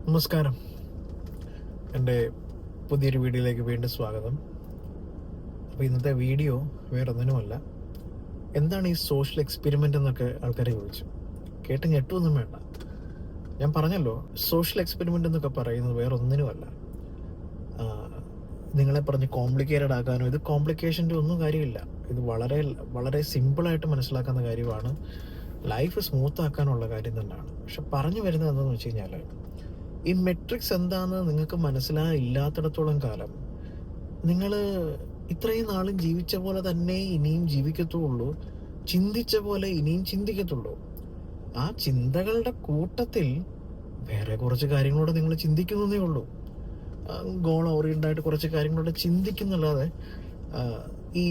നമസ്കാരം. എൻ്റെ പുതിയൊരു വീഡിയോയിലേക്ക് വീണ്ടും സ്വാഗതം. അപ്പോൾ ഇന്നത്തെ വീഡിയോ വേറൊന്നിനുമല്ല, എന്താണ് ഈ സോഷ്യൽ എക്സ്പെരിമെൻ്റ് എന്നൊക്കെ ആൾക്കാരെ ചോദിച്ചു. കേട്ട് ഞെട്ടൊന്നും വേണ്ട. ഞാൻ പറഞ്ഞല്ലോ, സോഷ്യൽ എക്സ്പെരിമെൻ്റ് എന്നൊക്കെ പറയുന്നത് വേറൊന്നിനുമല്ല, നിങ്ങളെ പറഞ്ഞ് കോംപ്ലിക്കേറ്റഡ് ആക്കാനോ, ഇത് കോംപ്ലിക്കേഷൻ്റെ ഒന്നും കാര്യമില്ല. ഇത് വളരെ വളരെ സിമ്പിളായിട്ട് മനസ്സിലാക്കുന്ന കാര്യമാണ്. ലൈഫ് സ്മൂത്ത് ആക്കാനുള്ള കാര്യം തന്നെയാണ്. പക്ഷെ പറഞ്ഞു വരുന്നത് എന്താണെന്ന് വെച്ച് കഴിഞ്ഞാൽ, ഈ മെട്രിക്സ് എന്താണെന്ന് നിങ്ങൾക്ക് മനസ്സിലായില്ലാത്തിടത്തോളം കാലം നിങ്ങൾ ഇത്രയും നാളും ജീവിച്ച പോലെ തന്നെ ഇനിയും ജീവിക്കത്തുള്ളൂ, ചിന്തിച്ച പോലെ ഇനിയും ചിന്തിക്കത്തുള്ളൂ. ആ ചിന്തകളുടെ കൂട്ടത്തിൽ വേറെ കുറച്ച് കാര്യങ്ങളോട് നിങ്ങൾ ചിന്തിക്കുന്നതേ ഉള്ളൂ. ഗോൾ ഓറിയൻ്റായിട്ട് കുറച്ച് കാര്യങ്ങളോട് ചിന്തിക്കുന്നല്ലാതെ ഈ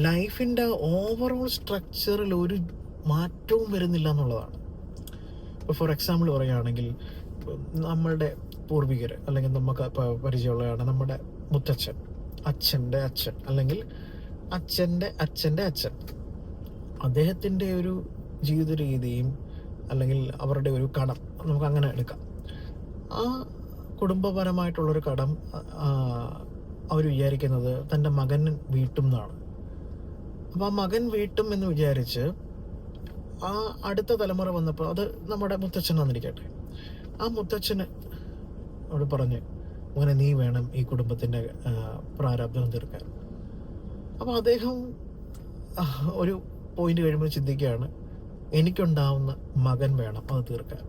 ലൈഫിൻ്റെ ഓവറോൾ സ്ട്രക്ചറിൽ ഒരു മാറ്റവും വരുന്നില്ല എന്നുള്ളതാണ്. ഇപ്പോൾ ഫോർ എക്സാമ്പിൾ പറയുകയാണെങ്കിൽ, നമ്മളുടെ പൂർവികർ അല്ലെങ്കിൽ നമുക്ക് പരിചയമുള്ളതാണ് നമ്മുടെ മുത്തച്ഛൻ, അച്ഛൻ്റെ അച്ഛൻ, അല്ലെങ്കിൽ അച്ഛൻ്റെ അച്ഛൻ്റെ അച്ഛൻ. അദ്ദേഹത്തിൻ്റെ ഒരു ജീവിത രീതിയും അല്ലെങ്കിൽ അവരുടെ ഒരു കടം നമുക്ക് അങ്ങനെ എടുക്കാം. ആ കുടുംബപരമായിട്ടുള്ളൊരു കടം അവർ വിചാരിക്കുന്നത് തൻ്റെ മകൻ വീട്ടും എന്നാണ്. അപ്പോൾ ആ മകൻ വീട്ടും എന്ന് വിചാരിച്ച് ആ അടുത്ത തലമുറ വന്നപ്പോൾ, അത് നമ്മുടെ മുത്തച്ഛൻ വന്നിരിക്കട്ടെ, ആ മുത്തച്ഛന് അവിടെ പറഞ്ഞ്, മോനെ നീ വേണം ഈ കുടുംബത്തിൻ്റെ പ്രാരാബ്ധം തീർക്കാൻ. അപ്പോൾ അദ്ദേഹം ഒരു പോയിന്റ് കഴിയുമ്പോൾ ചിന്തിക്കുകയാണ്, എനിക്കുണ്ടാവുന്ന മകൻ വേണം അത് തീർക്കാൻ.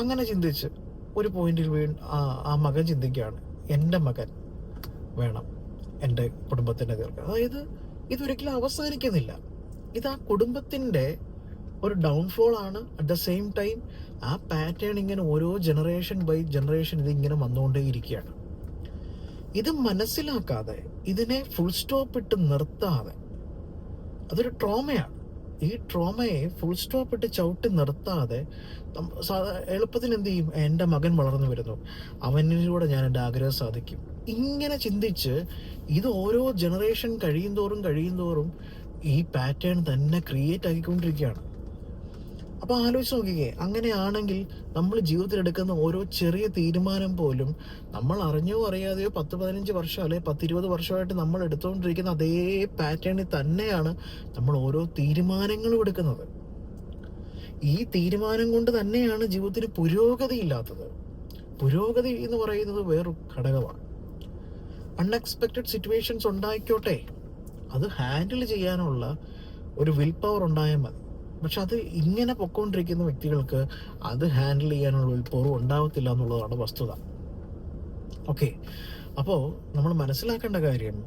അങ്ങനെ ചിന്തിച്ച് ഒരു പോയിന്റിൽ ആ മകൻ ചിന്തിക്കുകയാണ്, എൻ്റെ മകൻ വേണം എൻ്റെ കുടുംബത്തിൻ്റെ തീർക്കാൻ. അതായത് ഇതൊരിക്കലും അവസാനിക്കുന്നില്ല. ഇത് ആ കുടുംബത്തിൻ്റെ ഒരു ഡൗൺഫോൾ ആണ്. അറ്റ് ദ സെയിം ടൈം ആ പാറ്റേൺ ഇങ്ങനെ ഓരോ ജനറേഷൻ ബൈ ജനറേഷൻ ഇതിങ്ങനെ വന്നുകൊണ്ടേയിരിക്കുകയാണ്. ഇത് മനസ്സിലാക്കാതെ, ഇതിനെ ഫുൾ സ്റ്റോപ്പ് ഇട്ട് നിർത്താതെ, അതൊരു ട്രോമയാണ്. ഈ ട്രോമയെ ഫുൾ സ്റ്റോപ്പ് ഇട്ട് ചവിട്ടി നിർത്താതെ എളുപ്പത്തിൽ എന്ത് ചെയ്യും, എൻ്റെ മകൻ വളർന്നു വരുന്നു, അവനിലൂടെ ഞാൻ എൻ്റെ ആഗ്രഹം സാധിക്കും, ഇങ്ങനെ ചിന്തിച്ച് ഇത് ഓരോ ജനറേഷൻ കഴിയും തോറും ഈ പാറ്റേൺ തന്നെ ക്രിയേറ്റ് ആക്കിക്കൊണ്ടിരിക്കുകയാണ്. അപ്പോൾ ആലോചിച്ച് നോക്കിക്കേ, അങ്ങനെയാണെങ്കിൽ നമ്മൾ ജീവിതത്തിൽ എടുക്കുന്ന ഓരോ ചെറിയ തീരുമാനം പോലും നമ്മൾ അറിഞ്ഞോ അറിയാതെയോ 10-15 വർഷം അല്ലെങ്കിൽ 10-20 വർഷമായിട്ട് നമ്മൾ എടുത്തുകൊണ്ടിരിക്കുന്ന അതേ പാറ്റേണിൽ തന്നെയാണ് നമ്മൾ ഓരോ തീരുമാനങ്ങളും എടുക്കുന്നത്. ഈ തീരുമാനം കൊണ്ട് തന്നെയാണ് ജീവിതത്തിന് പുരോഗതി ഇല്ലാത്തത്. പുരോഗതി എന്ന് പറയുന്നത് വേറൊരു ഘടകമാണ്. അൺഎക്സ്പെക്റ്റഡ് സിറ്റുവേഷൻസ് ഉണ്ടായിക്കോട്ടെ, അത് ഹാൻഡിൽ ചെയ്യാനുള്ള ഒരു വിൽ പവർ ഉണ്ടായാൽ മതി. പക്ഷെ അത് ഇങ്ങനെ പൊക്കോണ്ടിരിക്കുന്ന വ്യക്തികൾക്ക് അത് ഹാൻഡിൽ ചെയ്യാനുള്ള വിൽ പവർ ഉണ്ടാവത്തില്ല എന്നുള്ളതാണ് വസ്തുത. ഓക്കെ, അപ്പോൾ നമ്മൾ മനസ്സിലാക്കേണ്ട കാര്യം,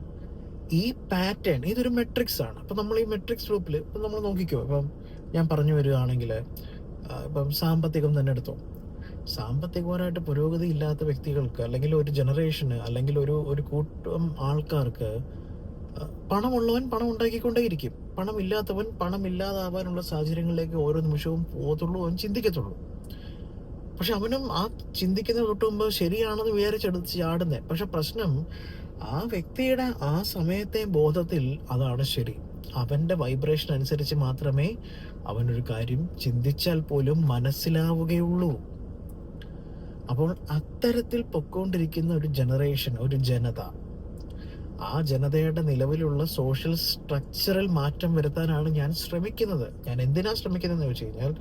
ഈ പാറ്റേൺ ഇതൊരു മെട്രിക്സ് ആണ്. അപ്പം നമ്മൾ ഈ മെട്രിക്സ് ഗ്രൂപ്പിൽ ഇപ്പം നമ്മൾ നോക്കിക്കോ. ഇപ്പം ഞാൻ പറഞ്ഞു വരികയാണെങ്കിൽ, ഇപ്പം സാമ്പത്തികം തന്നെ എടുത്തോ. സാമ്പത്തികപരമായിട്ട് പുരോഗതി ഇല്ലാത്ത വ്യക്തികൾക്ക്, അല്ലെങ്കിൽ ഒരു ജനറേഷന്, അല്ലെങ്കിൽ ഒരു കൂട്ടം ആൾക്കാർക്ക്, പണമുള്ളവൻ പണം ഉണ്ടാക്കിക്കൊണ്ടേയിരിക്കും, പണമില്ലാത്തവൻ പണമില്ലാതാവാനുള്ള സാഹചര്യങ്ങളിലേക്ക് ഓരോ നിമിഷവും പോകത്തുള്ളൂ, അവൻ ചിന്തിക്കത്തുള്ളൂ. പക്ഷെ അവനും ആ ചിന്തിക്കുന്നത് തൊട്ട് മുമ്പ് ശരിയാണെന്ന് വിചാരിച്ചെടുത്ത് ചാടുന്നത്. പക്ഷെ പ്രശ്നം, ആ വ്യക്തിയുടെ ആ സമയത്തെ ബോധത്തിൽ അതാണ് ശരി. അവൻ്റെ വൈബ്രേഷൻ അനുസരിച്ച് മാത്രമേ അവനൊരു കാര്യം ചിന്തിച്ചാൽ പോലും മനസ്സിലാവുകയുള്ളൂ. അപ്പോൾ അത്തരത്തിൽ പൊക്കോണ്ടിരിക്കുന്ന ഒരു ജനറേഷൻ, ഒരു ജനത, ആ ജനതയുടെ നിലവിലുള്ള സോഷ്യൽ സ്ട്രക്ചറിൽ മാറ്റം വരുത്താനാണ് ഞാൻ ശ്രമിക്കുന്നത്. ഞാൻ എന്തിനാ ശ്രമിക്കുന്നതെന്ന് വെച്ച് കഴിഞ്ഞാൽ,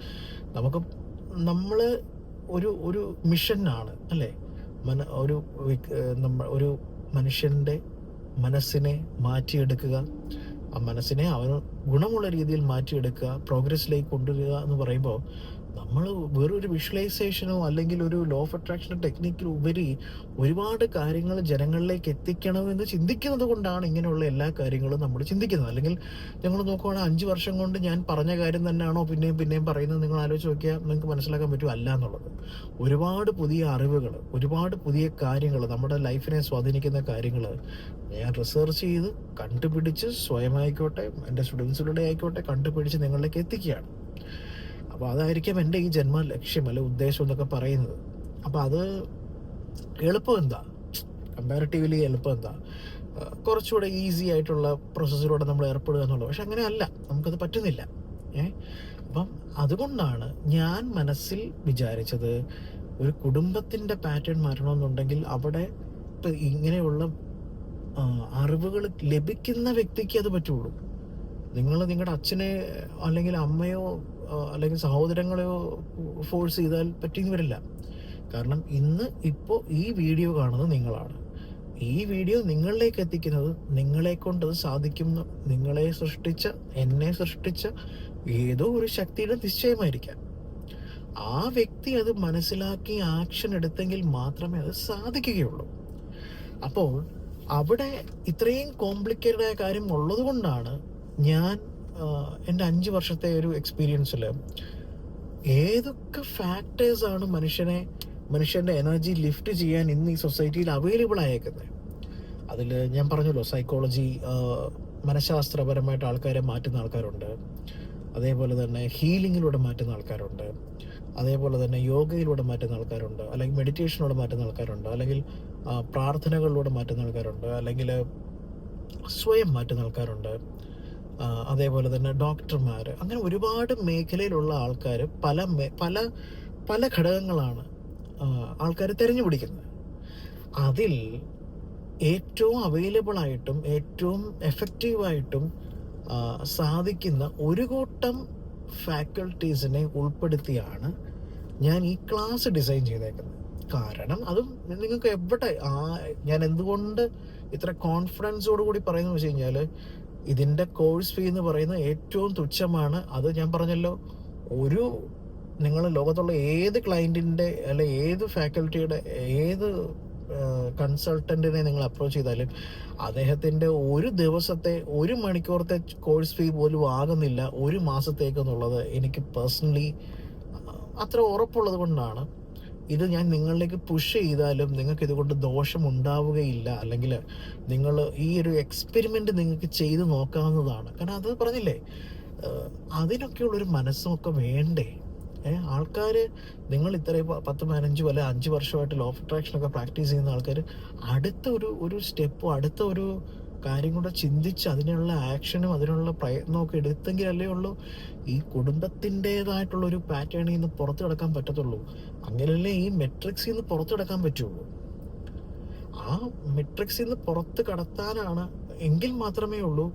നമ്മൾ ഒരു മിഷനാണ് അല്ലേ, ഒരു മനുഷ്യൻ്റെ മനസ്സിനെ മാറ്റിയെടുക്കുക, ആ മനസ്സിനെ അവന് ഗുണമുള്ള രീതിയിൽ മാറ്റിയെടുക്കുക, പ്രോഗ്രസ്സിലേക്ക് കൊണ്ടുവരിക എന്ന് പറയുമ്പോൾ, നമ്മൾ വേറൊരു വിഷ്വലൈസേഷനോ അല്ലെങ്കിൽ ഒരു ലോ ഓഫ് അട്രാക്ഷൻ ടെക്നിക്കിലോ ഉപരി ഒരുപാട് കാര്യങ്ങൾ ജനങ്ങളിലേക്ക് എത്തിക്കണമെന്ന് ചിന്തിക്കുന്നത് കൊണ്ടാണ് ഇങ്ങനെയുള്ള എല്ലാ കാര്യങ്ങളും നമ്മൾ ചിന്തിക്കുന്നത്. അല്ലെങ്കിൽ ഞങ്ങൾ നോക്കുവാണെങ്കിൽ 5 വർഷം കൊണ്ട് ഞാൻ പറഞ്ഞ കാര്യം തന്നെയാണോ പിന്നെയും പറയുന്നത്, നിങ്ങൾ ആലോചിച്ച് നോക്കിയാൽ നിങ്ങൾക്ക് മനസ്സിലാക്കാൻ പറ്റും അല്ല എന്നുള്ളത്. ഒരുപാട് പുതിയ അറിവുകൾ, ഒരുപാട് പുതിയ കാര്യങ്ങൾ, നമ്മുടെ ലൈഫിനെ സ്വാധീനിക്കുന്ന കാര്യങ്ങൾ ഞാൻ റിസർച്ച് ചെയ്ത് കണ്ടുപിടിച്ച്, സ്വയമായിക്കോട്ടെ എൻ്റെ സ്റ്റുഡൻസിലൂടെ ആയിക്കോട്ടെ കണ്ടുപിടിച്ച് നിങ്ങളിലേക്ക് എത്തിക്കുകയാണ്. അപ്പോൾ അതായിരിക്കും എൻ്റെ ഈ ജന്മ ലക്ഷ്യം അല്ലെ ഉദ്ദേശം എന്നൊക്കെ പറയുന്നത്. അപ്പോൾ അത് എളുപ്പം എന്താ, കമ്പാരിറ്റീവ്ലി എളുപ്പം എന്താ, കുറച്ചുകൂടെ ഈസി ആയിട്ടുള്ള പ്രോസസ്സിലൂടെ നമ്മൾ ഏർപ്പെടുക എന്നുള്ളത്. പക്ഷെ അങ്ങനെയല്ല, നമുക്കത് പറ്റുന്നില്ല. അപ്പം അതുകൊണ്ടാണ് ഞാൻ മനസ്സിൽ വിചാരിച്ചത്, ഒരു കുടുംബത്തിൻ്റെ പാറ്റേൺ മാറണമെന്നുണ്ടെങ്കിൽ അവിടെ ഇപ്പം ഇങ്ങനെയുള്ള അറിവുകൾ ലഭിക്കുന്ന വ്യക്തിക്ക് അത് പറ്റുള്ളൂ. നിങ്ങൾ നിങ്ങളുടെ അച്ഛനെ അല്ലെങ്കിൽ അമ്മയോ അല്ലെങ്കിൽ സഹോദരങ്ങളെയോ ഫോഴ്സ് ചെയ്താൽ പറ്റിയെന്ന് വരില്ല. കാരണം ഇപ്പോൾ ഈ വീഡിയോ കാണുന്നത് നിങ്ങളാണ്. ഈ വീഡിയോ നിങ്ങളിലേക്ക് എത്തിക്കുന്നത് നിങ്ങളെ കൊണ്ട് സാധിക്കും. നിങ്ങളെ സൃഷ്ടിച്ച, എന്നെ സൃഷ്ടിച്ച ഏതോ ഒരു ശക്തിയുടെ നിശ്ചയമായിരിക്കാം. ആ വ്യക്തി അത് മനസ്സിലാക്കി ആക്ഷൻ എടുത്തെങ്കിൽ മാത്രമേ അത് സാധിക്കുകയുള്ളൂ. അപ്പോൾ അവിടെ ഇത്രയും കോംപ്ലിക്കേറ്റഡ് ആയ കാര്യം ഉള്ളത് കൊണ്ടാണ് ഞാൻ എൻ്റെ 5 വർഷത്തെ ഒരു എക്സ്പീരിയൻസിൽ ഏതൊക്കെ ഫാക്ടേഴ്സാണ് മനുഷ്യൻ്റെ എനർജി ലിഫ്റ്റ് ചെയ്യാൻ ഇന്ന് ഈ സൊസൈറ്റിയിൽ അവൈലബിൾ ആയേക്കുന്നത്. അതിൽ ഞാൻ പറഞ്ഞല്ലോ, സൈക്കോളജി, മനഃശാസ്ത്രപരമായിട്ട് ആൾക്കാരെ മാറ്റുന്ന ആൾക്കാരുണ്ട്, അതേപോലെ തന്നെ ഹീലിങ്ങിലൂടെ മാറ്റുന്ന ആൾക്കാരുണ്ട്, അതേപോലെ തന്നെ യോഗയിലൂടെ മാറ്റുന്ന ആൾക്കാരുണ്ട്, അല്ലെങ്കിൽ മെഡിറ്റേഷനിലൂടെ മാറ്റുന്ന ആൾക്കാരുണ്ട്, അല്ലെങ്കിൽ പ്രാർത്ഥനകളിലൂടെ മാറ്റുന്ന ആൾക്കാരുണ്ട്, അല്ലെങ്കിൽ സ്വയം മാറ്റുന്ന ആൾക്കാരുണ്ട്, അതേപോലെ തന്നെ ഡോക്ടർമാർ. അങ്ങനെ ഒരുപാട് മേഖലയിലുള്ള ആൾക്കാർ പല പല പല ഘടകങ്ങളാണ് ആൾക്കാർ തിരഞ്ഞുപിടിക്കുന്നത്. അതിൽ ഏറ്റവും അവൈലബിൾ ആയിട്ടും ഏറ്റവും എഫക്റ്റീവായിട്ടും സാധിക്കുന്ന ഒരു കൂട്ടം ഫാക്കൽറ്റീസിനെ ഉൾപ്പെടുത്തിയാണ് ഞാൻ ഈ ക്ലാസ് ഡിസൈൻ ചെയ്തേക്കുന്നത്. കാരണം അതും നിങ്ങൾക്ക് ഞാൻ എന്തുകൊണ്ട് ഇത്ര കോൺഫിഡൻസോട് കൂടി പറയുന്നത് വെച്ച് കഴിഞ്ഞാൽ, ഇതിൻ്റെ കോഴ്സ് ഫീ എന്ന് പറയുന്നത് ഏറ്റവും തുച്ഛമാണ്. അത് ഞാൻ പറഞ്ഞല്ലോ, നിങ്ങൾ ലോകത്തുള്ള ഏത് ക്ലയൻറ്റിൻ്റെ അല്ലെ ഏത് ഫാക്കൽറ്റിയുടെ ഏത് കൺസൾട്ടൻറ്റിനെ നിങ്ങൾ അപ്രോച്ച് ചെയ്താലും അദ്ദേഹത്തിൻ്റെ ഒരു ദിവസത്തെ 1 മണിക്കൂറത്തെ കോഴ്സ് ഫീ പോലും ആകുന്നില്ല 1 മാസത്തേക്കെന്നുള്ളത് എനിക്ക് പേഴ്സണലി അത്ര ഉറപ്പുള്ളത് കൊണ്ടാണ് ഇത് ഞാൻ നിങ്ങളിലേക്ക് പുഷ് ചെയ്താലും നിങ്ങൾക്ക് ഇതുകൊണ്ട് ദോഷം ഉണ്ടാവുകയില്ല. അല്ലെങ്കിൽ നിങ്ങൾ ഈ ഒരു എക്സ്പെരിമെൻ്റ് നിങ്ങൾക്ക് ചെയ്ത് നോക്കാവുന്നതാണ്. കാരണം അത് പറഞ്ഞില്ലേ, അതിനൊക്കെയുള്ളൊരു മനസ്സുമൊക്കെ വേണ്ടേ. ആൾക്കാർ നിങ്ങൾ ഇത്രയും 10-15 വല്ല 5 വർഷമായിട്ട് ലോ ഓഫ് അട്രാക്ഷനൊക്കെ പ്രാക്ടീസ് ചെയ്യുന്ന ആൾക്കാർ അടുത്ത ഒരു സ്റ്റെപ്പോ അടുത്ത ഒരു കാര്യം കൂടെ ചിന്തിച്ച് അതിനുള്ള ആക്ഷനും അതിനുള്ള പ്രയത്നമൊക്കെ എടുത്തെങ്കിലല്ലേ ഉള്ളൂ ഈ കുടുംബത്തിൻ്റെതായിട്ടുള്ളൊരു പാറ്റേണിൽ നിന്ന് പുറത്തു കിടക്കാൻ പറ്റത്തുള്ളൂ. അങ്ങനെയല്ലേ ഈ മെട്രിക്സിൽ നിന്ന് പുറത്തു കിടക്കാൻ പറ്റുള്ളൂ. ആ മെട്രിക്സിൽ നിന്ന് പുറത്ത് കടത്താനാണ് എങ്കിൽ മാത്രമേ ഉള്ളൂ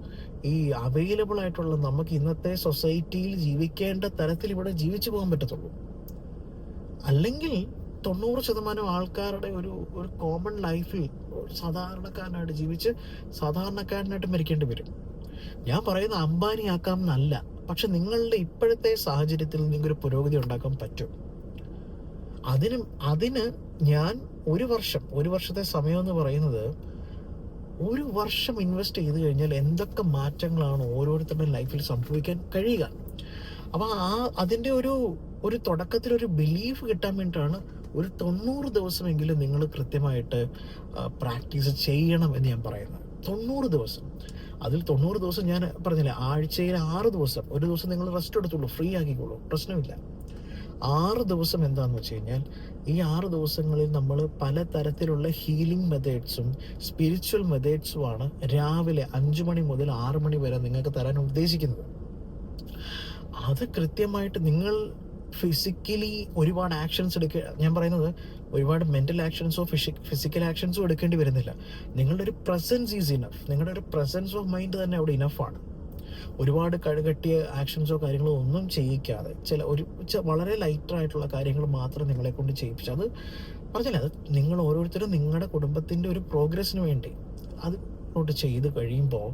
ഈ അവൈലബിൾ ആയിട്ടുള്ള നമുക്ക് ഇന്നത്തെ സൊസൈറ്റിയിൽ ജീവിക്കേണ്ട തരത്തിൽ ഇവിടെ ജീവിച്ചു പോകാൻ പറ്റത്തുള്ളൂ. അല്ലെങ്കിൽ 90% ആൾക്കാരുടെ ഒരു കോമൺ ലൈഫിൽ സാധാരണക്കാരനായിട്ട് ജീവിച്ച് സാധാരണക്കാരനായിട്ട് മരിക്കേണ്ടി വരും. ഞാൻ പറയുന്ന അംബാനിയാക്കാം എന്നല്ല, പക്ഷെ നിങ്ങളുടെ ഇപ്പോഴത്തെ സാഹചര്യത്തിൽ നിങ്ങൾക്കൊരു പുരോഗതി ഉണ്ടാക്കാൻ പറ്റും. അതിന് ഞാൻ ഒരു വർഷത്തെ സമയം എന്ന് പറയുന്നത്, 1 വർഷം ഇൻവെസ്റ്റ് ചെയ്ത് കഴിഞ്ഞാൽ എന്തൊക്കെ മാറ്റങ്ങളാണ് ഓരോരുത്തരുടെ ലൈഫിൽ സംഭവിക്കാൻ കഴിയുക. അപ്പോൾ അതിൻ്റെ ഒരു തുടക്കത്തിലൊരു ബിലീഫ് കിട്ടാൻ വേണ്ടിയിട്ടാണ് ഒരു 90 ദിവസമെങ്കിലും നിങ്ങൾ കൃത്യമായിട്ട് പ്രാക്ടീസ് ചെയ്യണം എന്ന് ഞാൻ പറയുന്നത്. 90 ദിവസം. അതിൽ 90 ദിവസം ഞാൻ പറഞ്ഞില്ല, ആഴ്ചയിൽ 6 ദിവസം, ഒരു ദിവസം നിങ്ങൾ റെസ്റ്റ് എടുത്തുള്ളൂ, ഫ്രീ ആക്കിക്കോളൂ, പ്രശ്നമില്ല. 6 ദിവസം എന്താണെന്ന് വെച്ച് കഴിഞ്ഞാൽ, ഈ 6 ദിവസങ്ങളിൽ നമ്മൾ പലതരത്തിലുള്ള ഹീലിംഗ് മെത്തേഡ്സും സ്പിരിച്വൽ മെത്തേഡ്സുമാണ് രാവിലെ 5 മണി മുതൽ 6 മണി വരെ നിങ്ങൾക്ക് തരാൻ ഉദ്ദേശിക്കുന്നത്. അത് കൃത്യമായിട്ട് നിങ്ങൾ ഫിസിക്കലി ഒരുപാട് ആക്ഷൻസ് ഞാൻ പറയുന്നത് ഒരുപാട് മെൻ്റൽ ആക്ഷൻസോ ഫിസിക്കൽ ആക്ഷൻസോ എടുക്കേണ്ടി വരുന്നില്ല. നിങ്ങളുടെ ഒരു പ്രസൻസ് ഈസ് ഇനഫ്. നിങ്ങളുടെ ഒരു പ്രസൻസ് ഓഫ് മൈൻഡ് തന്നെ അവിടെ ഇനഫാണ്. ഒരുപാട് കഴുകട്ടിയ ആക്ഷൻസോ കാര്യങ്ങളോ ഒന്നും ചെയ്യിക്കാതെ വളരെ ലൈറ്ററായിട്ടുള്ള കാര്യങ്ങൾ മാത്രം നിങ്ങളെ കൊണ്ട് ചെയ്യിപ്പിച്ചു. അത് പറഞ്ഞില്ല, അത് നിങ്ങൾ ഓരോരുത്തരും നിങ്ങളുടെ കുടുംബത്തിൻ്റെ ഒരു പ്രോഗ്രസ്സിന് വേണ്ടി അത് ചെയ്ത് കഴിയുമ്പോൾ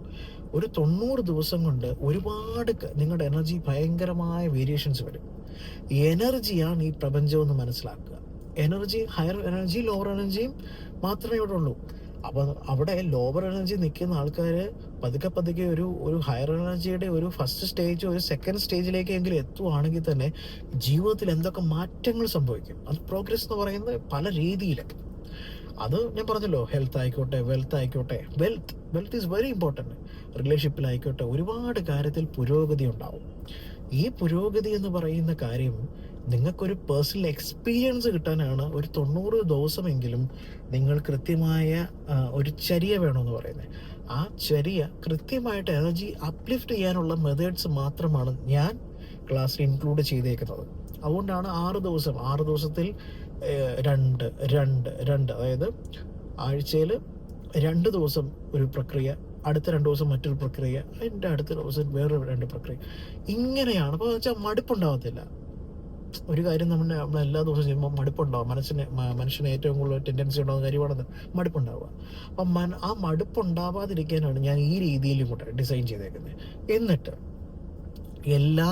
ഒരു 90 ദിവസം കൊണ്ട് ഒരുപാട് നിങ്ങളുടെ എനർജി ഭയങ്കരമായ വേരിയേഷൻസ് വരും. എനർജിയാണ് ഈ പ്രപഞ്ചമെന്ന് മനസ്സിലാക്കുക. എനർജി, ഹയർ എനർജി, ലോവർ എനർജിയും മാത്രമേ ഇവിടെ ഉള്ളൂ. അപ്പോൾ അവിടെ ലോവർ എനർജി നിൽക്കുന്ന ആൾക്കാർ പതുക്കെ ഒരു ഹയർ എനർജിയുടെ ഒരു ഫസ്റ്റ് സ്റ്റേജ് ഒരു സെക്കൻഡ് സ്റ്റേജിലേക്ക് എങ്കിലും എത്തുവാണെങ്കിൽ തന്നെ ജീവിതത്തിൽ എന്തൊക്കെ മാറ്റങ്ങൾ സംഭവിക്കും. അത് പ്രോഗ്രസ് എന്ന് പറയുന്നത് പല രീതിയിലൊക്കെ. അത് ഞാൻ പറഞ്ഞല്ലോ, ഹെൽത്ത് ആയിക്കോട്ടെ, വെൽത്ത് ആയിക്കോട്ടെ. Wealth is very important. റിലേഷൻഷിപ്പിലായിക്കോട്ടെ, ഒരുപാട് കാര്യത്തിൽ പുരോഗതി ഉണ്ടാവും. ഈ പുരോഗതി എന്ന് പറയുന്ന കാര്യം നിങ്ങൾക്കൊരു പേഴ്സണൽ എക്സ്പീരിയൻസ് കിട്ടാനാണ് ഒരു 90 ദിവസമെങ്കിലും നിങ്ങൾ കൃത്യമായ ഒരു ചര്യ വേണമെന്ന് പറയുന്നത്. ആ ചര്യ കൃത്യമായിട്ട് എനർജി അപ്ലിഫ്റ്റ് ചെയ്യാനുള്ള മെത്തേഡ്സ് മാത്രമാണ് ഞാൻ ക്ലാസ്സിൽ ഇൻക്ലൂഡ് ചെയ്തേക്കുന്നത്. അതുകൊണ്ടാണ് 6 ദിവസത്തിൽ രണ്ട് രണ്ട് രണ്ട് അതായത് ആഴ്ചയിൽ 2 ദിവസം ഒരു പ്രക്രിയ, അടുത്ത 2 ദിവസം മറ്റൊരു പ്രക്രിയ, അതിൻ്റെ അടുത്ത ദിവസം വേറൊരു 2 പ്രക്രിയ, ഇങ്ങനെയാണ്. അപ്പോൾ വെച്ചാൽ മടുപ്പുണ്ടാകത്തില്ല. ഒരു കാര്യം നമ്മൾ എല്ലാ ദിവസവും ചെയ്യുമ്പോൾ മടുപ്പുണ്ടാവും. മനുഷ്യന് ഏറ്റവും കൂടുതൽ ടെൻഡൻസി ഉണ്ടാകുന്ന കാര്യമാണത് മടുപ്പുണ്ടാവുക. അപ്പം ആ മടുപ്പുണ്ടാവാതിരിക്കാനാണ് ഞാൻ ഈ രീതിയിൽ ഇങ്ങോട്ട് ഡിസൈൻ ചെയ്തേക്കുന്നത്. എന്നിട്ട് എല്ലാ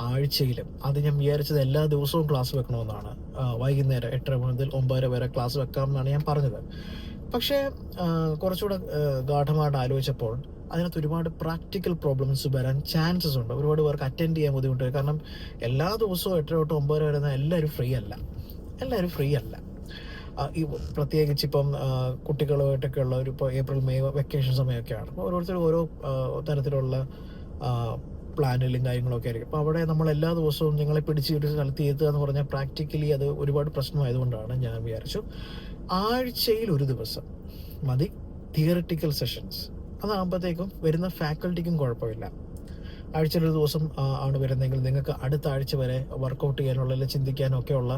ആഴ്ചയിലും, അത് ഞാൻ വിചാരിച്ചത് എല്ലാ ദിവസവും ക്ലാസ് വെക്കണമെന്നാണ്. വൈകുന്നേരം 8:30 മുതൽ 9:00 വരെ ക്ലാസ് വെക്കാമെന്നാണ് ഞാൻ പറഞ്ഞത്. പക്ഷേ കുറച്ചുകൂടെ ഗാഠമായിട്ട് ആലോചിച്ചപ്പോൾ അതിനകത്ത് ഒരുപാട് പ്രാക്ടിക്കൽ പ്രോബ്ലംസ് വരാൻ ചാൻസസ് ഉണ്ട്. ഒരുപാട് പേർക്ക് അറ്റൻഡ് ചെയ്യാൻ ബുദ്ധിമുട്ട്. കാരണം എല്ലാ ദിവസവും 8:00 തൊട്ട് 9:00 വരെ വരുന്ന എല്ലാവരും ഫ്രീ അല്ല. ഈ പ്രത്യേകിച്ച് ഇപ്പം കുട്ടികളുമായിട്ടൊക്കെ ഉള്ള ഇപ്പോൾ ഏപ്രിൽ മെയ് വെക്കേഷൻ സമയമൊക്കെയാണ്. അപ്പോൾ ഓരോരുത്തരും ഓരോ തരത്തിലുള്ള പ്ലാനിലും കാര്യങ്ങളൊക്കെ ആയിരിക്കും. അപ്പോൾ അവിടെ നമ്മൾ എല്ലാ ദിവസവും നിങ്ങളെ പിടിച്ച് ഒരു സ്ഥലത്ത് എത്തുക എന്ന് പറഞ്ഞാൽ പ്രാക്ടിക്കലി അത് ഒരുപാട് പ്രശ്നമായതുകൊണ്ടാണ് ഞാൻ വിചാരിച്ചു ആഴ്ചയിൽ ഒരു ദിവസം മതി തിയറിറ്റിക്കൽ സെഷൻസ്. അതാകുമ്പോഴത്തേക്കും വരുന്ന ഫാക്കൽറ്റിക്കും കുഴപ്പമില്ല. ആഴ്ചയിൽ ഒരു ദിവസം ആണ് വരുന്നതെങ്കിൽ നിങ്ങൾക്ക് അടുത്ത ആഴ്ച വരെ വർക്കൗട്ട് ചെയ്യാനുള്ള, അല്ലെങ്കിൽ ചിന്തിക്കാനൊക്കെ ഉള്ള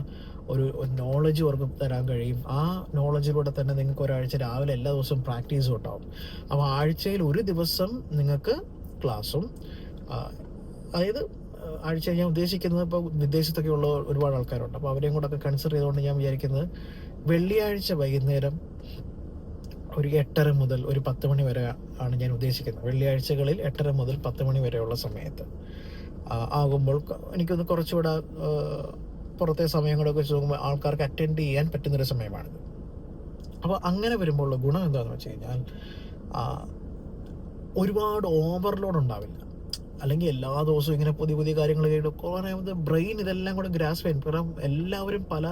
ഒരു നോളജ് അവർക്ക് തരാൻ കഴിയും. ആ നോളജിലൂടെ തന്നെ നിങ്ങൾക്ക് ഒരാഴ്ച രാവിലെ എല്ലാ ദിവസവും പ്രാക്ടീസും ഉണ്ടാവും. അപ്പോൾ ആഴ്ചയിൽ ഒരു ദിവസം നിങ്ങൾക്ക് ക്ലാസ്സും, അതായത് ആഴ്ച ഞാൻ ഉദ്ദേശിക്കുന്നത്, ഇപ്പോൾ വിദേശത്തൊക്കെ ഉള്ള ഒരുപാട് ആൾക്കാരുണ്ട്. അപ്പോൾ അവരെയും കൂടെ ഒക്കെ കൺസിഡർ ചെയ്തുകൊണ്ട് ഞാൻ വിചാരിക്കുന്നത് വെള്ളിയാഴ്ച വൈകുന്നേരം ഒരു 8:30 മുതൽ ഒരു 10 മണി വരെ ആണ് ഞാൻ ഉദ്ദേശിക്കുന്നത്. വെള്ളിയാഴ്ചകളിൽ 8:30 മുതൽ 10 മണി വരെയുള്ള സമയത്ത് ആകുമ്പോൾ എനിക്കൊന്ന് കുറച്ചുകൂടെ പുറത്തെ സമയങ്ങളൊക്കെ വെച്ച് നോക്കുമ്പോൾ ആൾക്കാർക്ക് അറ്റൻഡ് ചെയ്യാൻ പറ്റുന്നൊരു സമയമാണിത്. അപ്പോൾ അങ്ങനെ വരുമ്പോൾ ഗുണം എന്താണെന്ന് വെച്ച് കഴിഞ്ഞാൽ ഒരുപാട് ഓവർലോഡ് ഉണ്ടാവില്ല. അല്ലെങ്കിൽ എല്ലാ ദിവസവും ഇങ്ങനെ പുതിയ പുതിയ കാര്യങ്ങൾ കേട്ട് ബ്രെയിൻ ഇതെല്ലാം കൂടെ ഗ്രാസ്പ് ചെയ്യാൻ, കാരണം എല്ലാവരും പല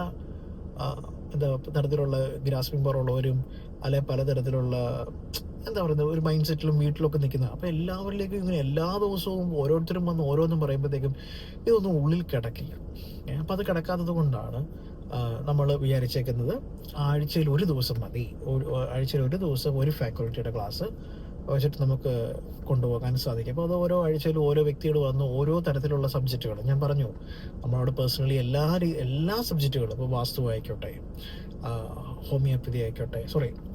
തരത്തിലുള്ള ഗ്രാസ്പിംഗ് പവർ ഉള്ളവരും അല്ലെ പലതരത്തിലുള്ള ഒരു മൈൻഡ് സെറ്റിലും വീട്ടിലൊക്കെ നിൽക്കുന്നത്. അപ്പോൾ എല്ലാവരിലേക്കും ഇങ്ങനെ എല്ലാ ദിവസവും ഓരോരുത്തരും വന്ന് ഓരോന്നും പറയുമ്പോഴത്തേക്കും ഇതൊന്നും ഉള്ളിൽ കിടക്കില്ല. അപ്പം അത് കിടക്കാത്തത് കൊണ്ടാണ് നമ്മൾ വിചാരിച്ചേക്കുന്നത് ആഴ്ചയിൽ ഒരു ദിവസം മതി. ആഴ്ചയിൽ ഒരു ദിവസം ഒരു ഫാക്കൽറ്റിയുടെ ക്ലാസ് വെച്ചിട്ട് നമുക്ക് കൊണ്ടുപോകാൻ സാധിക്കും. അപ്പോൾ അത് ഓരോ ആഴ്ചയിലും ഓരോ വ്യക്തികൾ വന്ന് ഓരോ തരത്തിലുള്ള സബ്ജക്റ്റുകൾ, ഞാൻ പറഞ്ഞു നമ്മളോട് പേഴ്സണലി എല്ലാ സബ്ജക്റ്റുകളും, ഇപ്പോൾ വാസ്തു ആയിക്കോട്ടെ, ഹോമിയോപ്പതി ആയിക്കോട്ടെ,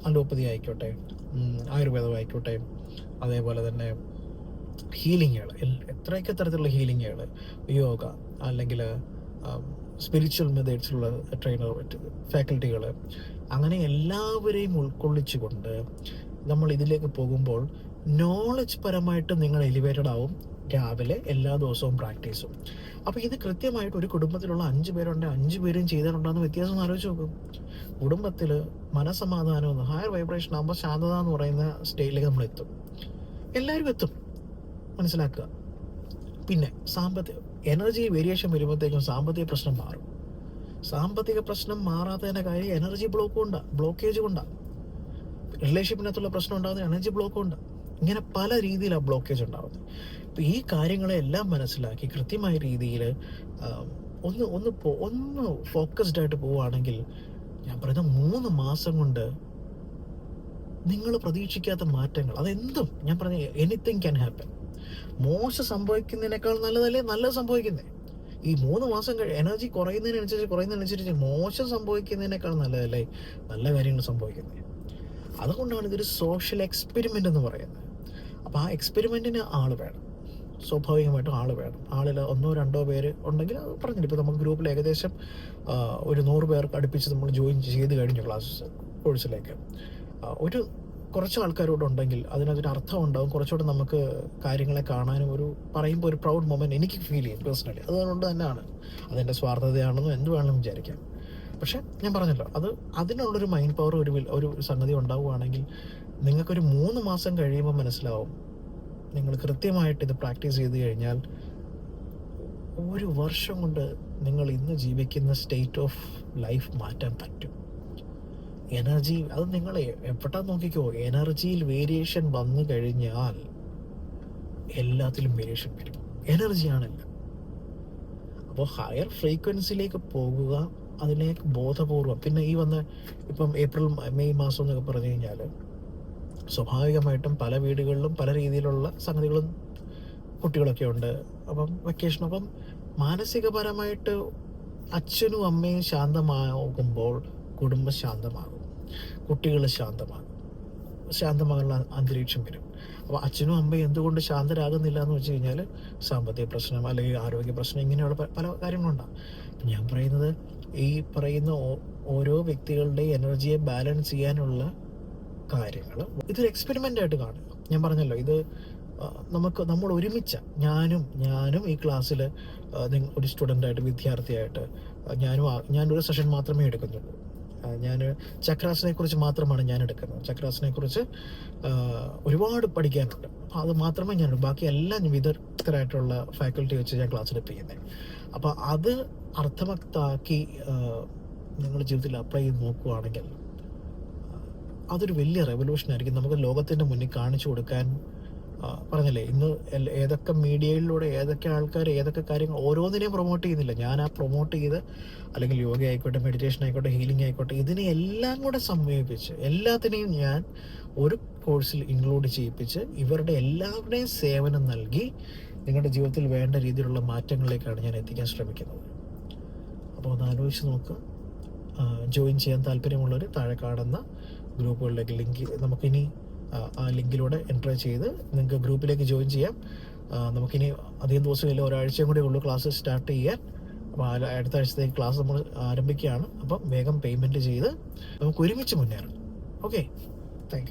അലോപ്പതി ആയിക്കോട്ടെ, ആയുർവേദം ആയിക്കോട്ടെ, അതേപോലെ തന്നെ ഹീലിങ്ങുകൾ, എത്രയൊക്കെ തരത്തിലുള്ള ഹീലിങ്ങുകൾ, യോഗ അല്ലെങ്കിൽ സ്പിരിച്വൽ മെത്തേഡ്സിലുള്ള ട്രെയിനർ ഫാക്കൽറ്റികൾ, അങ്ങനെ എല്ലാവരെയും ഉൾക്കൊള്ളിച്ചുകൊണ്ട് നമ്മൾ ഇതിലേക്ക് പോകുമ്പോൾ നോളജ് പരമായിട്ട് നിങ്ങൾ എലിവേറ്റഡ് ആവും. രാവിലെ എല്ലാ ദിവസവും പ്രാക്ടീസും. അപ്പോൾ ഇത് കൃത്യമായിട്ട് ഒരു കുടുംബത്തിലുള്ള 5 പേരുണ്ട്, 5 പേരും ചെയ്തിട്ടുണ്ടെന്ന് വ്യത്യാസം ആലോചിച്ച് നോക്കും. കുടുംബത്തിൽ മനസ്സമാധാനം, ഹയർ വൈബ്രേഷൻ ആകുമ്പോൾ ശാന്തത എന്ന് പറയുന്ന സ്റ്റേജിലേക്ക് നമ്മൾ എത്തും. എല്ലാവരും എത്തും, മനസ്സിലാക്കുക. പിന്നെ എനർജി വേരിയേഷൻ വരുമ്പോഴത്തേക്കും സാമ്പത്തിക പ്രശ്നം മാറും. സാമ്പത്തിക പ്രശ്നം മാറാത്തതിൻ്റെ കാര്യം എനർജി ബ്ലോക്കേജ് കൊണ്ടാണ്. റിലേഷൻഷിപ്പിനകത്തുള്ള പ്രശ്നം ഉണ്ടാകുന്ന എനർജി ബ്ലോക്ക് ഉണ്ട്. ഇങ്ങനെ പല രീതിയിലാണ് ബ്ലോക്കേജ് ഉണ്ടാകുന്നത്. അപ്പോൾ ഈ കാര്യങ്ങളെല്ലാം മനസ്സിലാക്കി കൃത്യമായ രീതിയിൽ ഒന്ന് ഫോക്കസ്ഡ് ആയിട്ട് പോവുകയാണെങ്കിൽ ഞാൻ പറയുന്ന 3 മാസം കൊണ്ട് നിങ്ങൾ പ്രതീക്ഷിക്കാത്ത മാറ്റങ്ങൾ, അതെന്തും ഞാൻ പറഞ്ഞ എനിത്തിങ് ക്യാൻ ഹാപ്പൻ. മോശം സംഭവിക്കുന്നതിനേക്കാൾ നല്ലത് സംഭവിക്കുന്നത്. ഈ 3 മാസം എനർജി കുറയുന്നതിനനുസരിച്ച് മോശം സംഭവിക്കുന്നതിനേക്കാൾ നല്ലതല്ലേ നല്ല കാര്യങ്ങൾ സംഭവിക്കുന്നത്. അതുകൊണ്ടാണ് ഇതൊരു സോഷ്യൽ എക്സ്പെരിമെൻ്റ് എന്ന് പറയുന്നത്. അപ്പോൾ ആ എക്സ്പെരിമെൻറ്റിന് വേണം, സ്വാഭാവികമായിട്ടും വേണം. ആളിൽ 1-2 പേര് ഉണ്ടെങ്കിൽ അത് പറഞ്ഞില്ല. ഇപ്പോൾ നമുക്ക് ഗ്രൂപ്പിൽ ഏകദേശം ഒരു 100 പേർക്ക് അടുപ്പിച്ച് നമ്മൾ ജോയിൻ ചെയ്ത് കഴിഞ്ഞു കോഴ്സിലേക്ക്. കുറച്ച് ആൾക്കാരോട് ഉണ്ടെങ്കിൽ അതിനകത്തൊരു അർത്ഥം ഉണ്ടാകും. കുറച്ചുകൂടെ നമുക്ക് കാര്യങ്ങളെ കാണാനും പറയുമ്പോൾ ഒരു പ്രൗഡ് മൊമെൻറ്റ് എനിക്ക് ഫീൽ ചെയ്യും പേഴ്സണലി. അതുകൊണ്ട് തന്നെയാണ്. അതെൻ്റെ സ്വാർത്ഥതയാണെന്നും എന്ത് വേണമെങ്കിലും വിചാരിക്കാം. പക്ഷെ ഞാൻ പറഞ്ഞല്ലോ, അതിനുള്ളൊരു മൈൻഡ് പവർ ഒരു സംഗതി ഉണ്ടാവുകയാണെങ്കിൽ നിങ്ങൾക്കൊരു 3 മാസം കഴിയുമ്പോൾ മനസ്സിലാവും. നിങ്ങൾ കൃത്യമായിട്ട് ഇത് പ്രാക്ടീസ് ചെയ്ത് കഴിഞ്ഞാൽ 1 വർഷം കൊണ്ട് നിങ്ങൾ ഇന്ന് ജീവിക്കുന്ന സ്റ്റേറ്റ് ഓഫ് ലൈഫ് മാറ്റാൻ പറ്റും. എനർജി, അത് നിങ്ങൾ എവിടെ നോക്കിക്കോ, എനർജിയിൽ വേരിയേഷൻ വന്നു കഴിഞ്ഞാൽ എല്ലാത്തിലും വേരിയേഷൻ വരും. എനർജിയാണല്ല. അപ്പോൾ ഹയർ ഫ്രീക്വൻസിയിലേക്ക് പോകുക, അതിലേക്ക് ബോധപൂർവം. പിന്നെ ഇപ്പം ഏപ്രിൽ മെയ് മാസം എന്നൊക്കെ പറഞ്ഞു കഴിഞ്ഞാൽ സ്വാഭാവികമായിട്ടും പല വീടുകളിലും പല രീതിയിലുള്ള സംഗതികളും കുട്ടികളൊക്കെ ഉണ്ട്. അപ്പം വെക്കേഷൻ, അപ്പം മാനസികപരമായിട്ട് അച്ഛനും അമ്മയും ശാന്തമാകുമ്പോൾ കുടുംബം ശാന്തമാകും, കുട്ടികൾ ശാന്തമാകുന്ന അന്തരീക്ഷം വരും. അപ്പോൾ അച്ഛനും അമ്മയും എന്തുകൊണ്ട് ശാന്തരാകുന്നില്ല എന്ന് വെച്ച് കഴിഞ്ഞാൽ സാമ്പത്തിക പ്രശ്നം അല്ലെങ്കിൽ ആരോഗ്യ പ്രശ്നം, ഇങ്ങനെയുള്ള പല കാര്യങ്ങളുണ്ടാകും. ഞാൻ പറയുന്നത് ഈ പറയുന്ന ഓരോ വ്യക്തികളുടെയും എനർജിയെ ബാലൻസ് ചെയ്യാനുള്ള കാര്യങ്ങൾ ഇതൊരു എക്സ്പെരിമെൻ്റ് ആയിട്ട് കാണുക. ഞാൻ പറഞ്ഞല്ലോ, ഇത് നമ്മൾ ഒരുമിച്ച ഞാനും ഈ ക്ലാസ്സിൽ ഒരു സ്റ്റുഡൻ്റായിട്ട്, വിദ്യാർത്ഥിയായിട്ട് ഞാനൊരു സെഷൻ മാത്രമേ എടുക്കുന്നുള്ളൂ. ഞാൻ ചക്രാസിനെ കുറിച്ച് മാത്രമാണ് ഞാൻ എടുക്കുന്നത്. ചക്രാസിനെ കുറിച്ച് ഒരുപാട് പഠിക്കാനുണ്ട്. അപ്പോൾ അത് മാത്രമേ ബാക്കി എല്ലാം വിദഗ്ധരായിട്ടുള്ള ഫാക്കൽറ്റി വെച്ച് ഞാൻ ക്ലാസ് എടുപ്പിക്കുന്നത്. അപ്പോൾ അത് അർത്ഥവത്താക്കി നിങ്ങൾ ജീവിതത്തിൽ അപ്ലൈ ചെയ്ത് നോക്കുകയാണെങ്കിൽ അതൊരു വലിയ റെവല്യൂഷൻ ആയിരിക്കും. നമുക്ക് ലോകത്തിൻ്റെ മുന്നിൽ കാണിച്ചു കൊടുക്കാൻ പറഞ്ഞില്ലേ, ഇന്ന് ഏതൊക്കെ മീഡിയയിലൂടെ ഏതൊക്കെ ആൾക്കാർ ഏതൊക്കെ കാര്യങ്ങൾ ഓരോന്നിനെയും പ്രൊമോട്ട് ചെയ്യുന്നില്ല. ഞാൻ ആ പ്രൊമോട്ട് ചെയ്ത്, അല്ലെങ്കിൽ യോഗ ആയിക്കോട്ടെ, മെഡിറ്റേഷൻ ആയിക്കോട്ടെ, ഹീലിംഗ് ആയിക്കോട്ടെ, ഇതിനെ എല്ലാം കൂടെ സംയോജിപ്പിച്ച് എല്ലാത്തിനെയും ഞാൻ ഒരു കോഴ്സിൽ ഇൻക്ലൂഡ് ചെയ്യിപ്പിച്ച് ഇവരുടെ എല്ലാവരുടെയും സേവനം നൽകി നിങ്ങളുടെ ജീവിതത്തിൽ വേണ്ട രീതിയിലുള്ള മാറ്റങ്ങളിലേക്കാണ് ഞാൻ എത്തിക്കാൻ ശ്രമിക്കുന്നത്. അപ്പോൾ ഒന്ന് ആലോചിച്ച് നോക്കുക. ജോയിൻ ചെയ്യാൻ താല്പര്യമുള്ളവർ താഴെ കാണുന്ന ഗ്രൂപ്പുകളിലേക്ക് ലിങ്ക് നമുക്കിനി ആ ലിങ്കിലൂടെ എൻ്റർ ചെയ്ത് നിങ്ങൾക്ക് ഗ്രൂപ്പിലേക്ക് ജോയിൻ ചെയ്യാം. നമുക്കിനി അധികം ദിവസമില്ല, ഒരാഴ്ചയും കൂടെ ഉള്ളൂ ക്ലാസ് സ്റ്റാർട്ട് ചെയ്യാൻ. അപ്പോൾ അടുത്ത ആഴ്ചത്തേക്ക് ക്ലാസ് നമ്മൾ ആരംഭിക്കുകയാണ്. അപ്പം വേഗം പേയ്മെൻറ്റ് ചെയ്ത് നമുക്ക് ഒരുമിച്ച് മുന്നേറാം. Okay, thank you.